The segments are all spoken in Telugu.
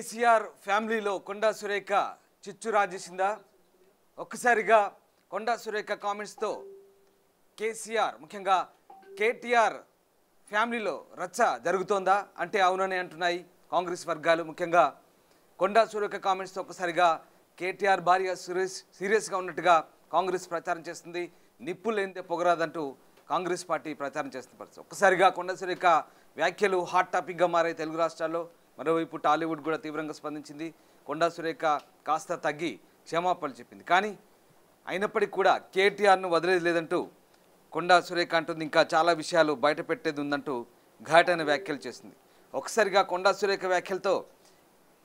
కేసీఆర్ ఫ్యామిలీలో కొండా సురేఖ చిచ్చు రాజేసిందా? ఒక్కసారిగా కొండా సురేఖ కామెంట్స్తో కేసీఆర్ ముఖ్యంగా కేటీఆర్ ఫ్యామిలీలో రచ్చ జరుగుతోందా అంటే అవునని అంటున్నాయి కాంగ్రెస్ వర్గాలు. ముఖ్యంగా కొండా సురేఖ కామెంట్స్తో ఒక్కసారిగా కేటీఆర్ భార్య సీరియస్గా ఉన్నట్టుగా కాంగ్రెస్ ప్రచారం చేస్తుంది. నిప్పులు లేనిదే పొగరాదంటూ కాంగ్రెస్ పార్టీ ప్రచారం చేస్తున్న పరిస్థితి. ఒక్కసారిగా కొండా సురేఖ వ్యాఖ్యలు హాట్ టాపిక్గా మారాయి తెలుగు రాష్ట్రాల్లో. మరోవైపు టాలీవుడ్ కూడా తీవ్రంగా స్పందించింది. కొండా సురేఖ కాస్త తగ్గి క్షమాపణలు చెప్పింది. కానీ అయినప్పటికీ కూడా కేటీఆర్ను వదిలేది లేదంటూ కొండా సురేఖ అంటుంది ఇంకా చాలా విషయాలు బయట పెట్టేది ఉందంటూ ఘాటైన వ్యాఖ్యలు చేస్తుంది. ఒకసారిగా కొండా సురేఖ వ్యాఖ్యలతో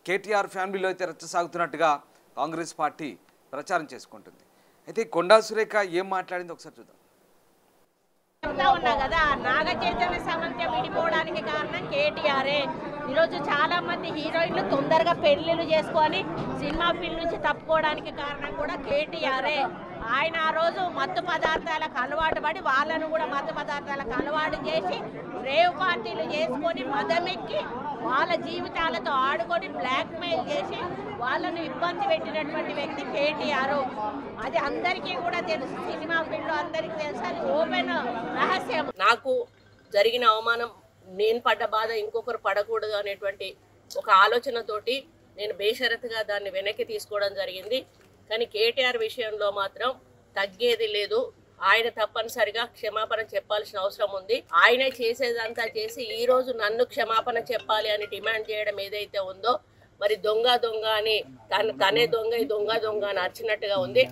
కేటీఆర్ ఫ్యామిలీలో అయితే రచ్చ సాగుతున్నట్టుగా కాంగ్రెస్ పార్టీ ప్రచారం చేసుకుంటుంది. అయితే కొండా సురేఖ ఏం మాట్లాడింది ఒకసారి చూద్దాం. ఉన్నా కదా నాగ చైతన్య సామంత్యం విడిపోవడానికి కారణం కేటీఆరే. ఈరోజు చాలా మంది హీరోయిన్లు తొందరగా పెళ్లిళ్ళు చేసుకొని సినిమా ఫీల్డ్ నుంచి తప్పుకోవడానికి కారణం కూడా కేటీఆరే. ఆయన ఆ రోజు మత్తు పదార్థాలకు అలవాటు పడి వాళ్ళను కూడా మత్తు పదార్థాలకు అలవాటు చేసి రేవ్ పార్టీలు చేసుకొని మదమెక్కి వాళ్ళ జీవితాలతో ఆడుకొని బ్లాక్మెయిల్ చేసి వాళ్ళను ఇబ్బంది పెట్టినటువంటి వ్యక్తి కేటీఆర్. అది అందరికీ కూడా తెలుసు, సినిమా ఫీల్డ్ అందరికీ తెలుసు, అది ఓపెన్ రహస్యం. నాకు జరిగిన అవమానం, నేను పడ్డ బాధ ఇంకొకరు పడకూడదు అనేటువంటి ఒక ఆలోచనతోటి నేను బేషరతుగా దాన్ని వెనక్కి తీసుకోవడం జరిగింది. కానీ కేటీఆర్ విషయంలో మాత్రం తగ్గేది లేదు. ఆయన తప్పనిసరిగా క్షమాపణ చెప్పాల్సిన అవసరం ఉంది. ఆయనే చేసేదంతా చేసి ఈ రోజు నన్ను క్షమాపణ చెప్పాలి అని డిమాండ్ చేయడం ఏదైతే ఉందో, మరి దొంగ దొంగ అని తనే దొంగ దొంగ దొంగ అని అరిచినట్టుగా ఉంది.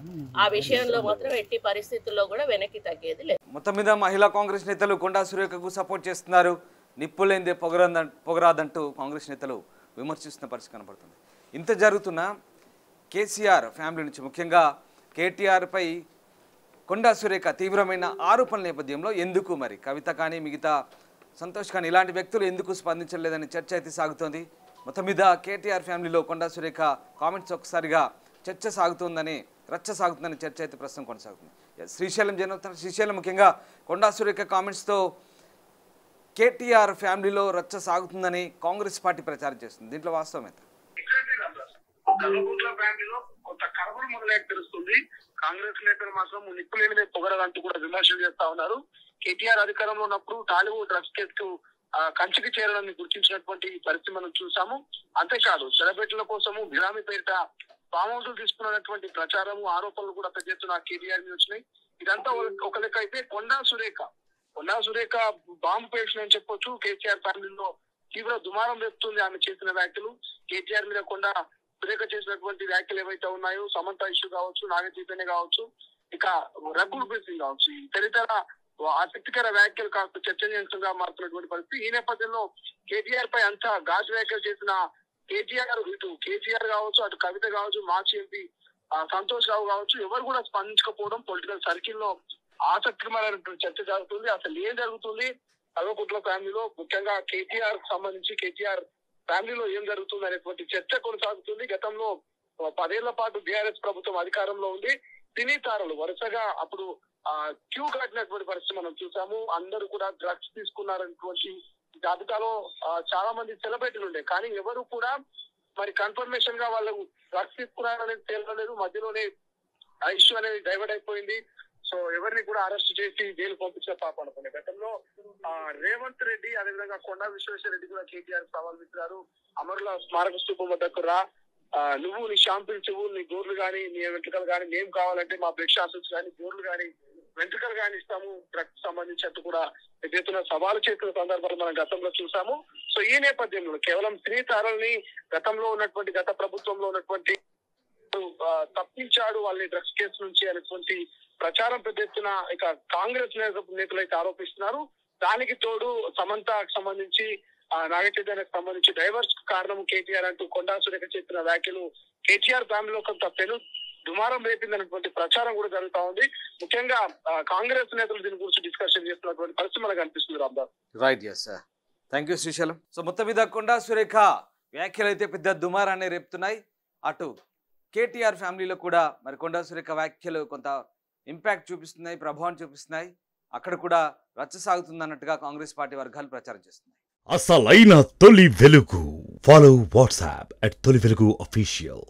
ఆ విషయంలో మాత్రం ఎట్టి పరిస్థితుల్లో కూడా వెనక్కి తగ్గేది లేదు. మొత్తం మీద మహిళా కాంగ్రెస్ నేతలు కొండా సురేఖకు సపోర్ట్ చేస్తున్నారు. నిప్పులేందే పొగరాదంటూ కాంగ్రెస్ నేతలు విమర్శిస్తున్న పరిస్థితి కనబడుతుంది. ఇంత జరుగుతున్నా కేసీఆర్ ఫ్యామిలీ నుంచి ముఖ్యంగా కేటీఆర్పై కొండా సురేఖ తీవ్రమైన ఆరోపణల నేపథ్యంలో ఎందుకు మరి కవిత కానీ మిగతా సంతోష్ కానీ ఇలాంటి వ్యక్తులు ఎందుకు స్పందించలేదని చర్చ అయితే సాగుతోంది. మొత్తం మీద కేటీఆర్ ఫ్యామిలీలో కొండా సురేఖ కామెంట్స్ ఒక్కసారిగా చర్చ సాగుతుందని రచ్చ సాగుతుందని చర్చ అయితే ప్రస్తుతం కొనసాగుతుంది. శ్రీశైలం జనవుతున్న శ్రీశైలం ముఖ్యంగా కొండా సురేఖ కామెంట్స్తో కేటీఆర్ ఫ్యామిలీలో రచ్చ సాగుతుందని కాంగ్రెస్ పార్టీ ప్రచారం చేస్తుంది. దీంట్లో వాస్తవం ఎంత? కొంత కలవరం మొదలైతే తెలుస్తుంది. కాంగ్రెస్ నేతలు మాత్రం నిప్పులేనిదే పొగరదంటూ కూడా విమర్శలు చేస్తా ఉన్నారు. కేటీఆర్ అధికారంలో ఉన్నప్పుడు టాలీవుడ్ డ్రగ్స్ కేసుకు కంచికి చేరడాన్ని గుర్తించినటువంటి పరిస్థితి మనం చూసాము. అంతేకాదు సెలబ్రిటీల కోసము బిరామీ పేరిట ఫామ్ హౌస్లు తీసుకున్నటువంటి ప్రచారము ఆరోపణలు కూడా పెద్ద ఎత్తున కేటీఆర్ మీద వచ్చినాయి. ఇదంతా ఒక లెక్క అయితే కొండా సురేఖ బాంబు పేల్చిందని చెప్పొచ్చు. కేసీఆర్ ఫ్యామిలీలో తీవ్ర దుమారం రేపుతుంది ఆమె చేసిన వ్యాఖ్యలు. కేటీఆర్ మీద కొండా సురేఖ చేసినటువంటి వ్యాఖ్యలు ఏవైతే ఉన్నాయో, సమంత ఇష్యూ కావచ్చు, నాగ చైతన్య కావచ్చు, ఇక రఘుల్ ప్రీత్ సింగ్ కావచ్చు, ఈ తదితర ఆసక్తికర వ్యాఖ్యలు కాస్త చర్చనీయాంశంగా మారుతున్నటువంటి పరిస్థితి. ఈ నేపథ్యంలో కేటీఆర్ పై అంతా ఘాటు వ్యాఖ్యలు చేసిన ఇటు కేసీఆర్ కావచ్చు, అటు కవిత కావచ్చు, మాజీ ఎంపీ సంతోష్ రావు కావచ్చు, ఎవరు కూడా స్పందించకపోవడం పొలిటికల్ సర్కిల్ లో ఆసక్తికరమైనటువంటి చర్చ జరుగుతుంది. అసలు ఏం జరుగుతుంది కల్వకుంట్ల ఫ్యామిలీలో, ముఖ్యంగా కేటీఆర్ సంబంధించి కేటీఆర్ ఫ్యామిలీలో ఏం జరుగుతుంది అనేటువంటి చర్చ కొనసాగుతుంది. గతంలో 10 ఏళ్ల పాటు బీఆర్ఎస్ ప్రభుత్వం అధికారంలో ఉంది. సినీ తారలు వరుసగా అప్పుడు క్యూ కట్టినటువంటి పరిస్థితి మనం చూసాము. అందరూ కూడా డ్రగ్స్ తీసుకున్నారనేటువంటి జాబితాలో చాలా మంది సెలబ్రిటీలు ఉండే, కానీ ఎవరు కూడా మరి కన్ఫర్మేషన్ గా వాళ్ళు డ్రగ్స్ తీసుకున్నారనేది తేలలేదు. మధ్యలోనే ఆ ఇష్యూ అనేది డైవర్ట్ అయిపోయింది. సో ఎవరిని కూడా అరెస్ట్ చేసి జైలు పంపించిన పాప అనుకునే గతంలో రేవంత్ రెడ్డి, అదేవిధంగా కొండా విశ్వేశ్వర రెడ్డి కూడా కేటీఆర్ సవాల్ విసిరారు. అమరుల స్మారక స్తూపం వద్దకు రా, నువ్వు నీ షాంపిల్స్ నీ గోర్లు కానీ నీ వెంట్రుకలు కానీ మేము కావాలంటే మా బ్లడ్ షాంపిల్స్ కానీ గోర్లు కానీ వెంట్రుకలు కానీ ఇస్తాము, డ్రగ్స్ సంబంధించినట్టు కూడా ఎదుగుతున్న సవాలు చేసిన సందర్భాలు మనం గతంలో చూసాము. సో ఈ నేపథ్యంలో కేవలం స్త్రీ తారల్ని గతంలో ఉన్నటువంటి గత ప్రభుత్వంలో ఉన్నటువంటి తప్పించాడు వాళ్ళని డ్రగ్స్ కేసు నుంచి అనేటువంటి ప్రచారం పెద్ద ఎత్తున ఇక కాంగ్రెస్ నేతలు అయితే ఆరోపిస్తున్నారు. దానికి తోడు సమంతకు సంబంధించి నాగ చైతన్యకు సంబంధించి డైవర్స్ కారణం కేటీఆర్ అంటూ కొండా సురేఖ చేసిన వ్యాఖ్యలు కేటీఆర్ ఫ్యామిలీలో కొంత పెను దుమారం రేపిందనేటువంటి ప్రచారం కూడా జరుగుతా ఉంది. ముఖ్యంగా కాంగ్రెస్ నేతలు దీని గురించి డిస్కషన్ చేస్తున్నటువంటి పరిస్థితి మనకు కనిపిస్తుంది. Rambabu right, yes sir, thank you Srisailam. So మొత్తం మీద కొండా సురేఖ వ్యాఖ్యలు అయితే పెద్ద దుమారాన్ని రేపుతున్నాయి. అటు కేటీఆర్ ఫ్యామిలీలో కూడా మరి కొండా సురేఖ వ్యాఖ్యలు కొంత ఇంపాక్ట్ చూపిస్తున్నాయి, ప్రభావం చూపిస్తున్నాయి. అక్కడ కూడా రచ్చ సాగుతుంది అన్నట్టుగా కాంగ్రెస్ పార్టీ వర్గాలు ప్రచారం చేస్తున్నాయి. అసలైన తొలి వెలుగు Follow WhatsApp at Toli Velugu Official.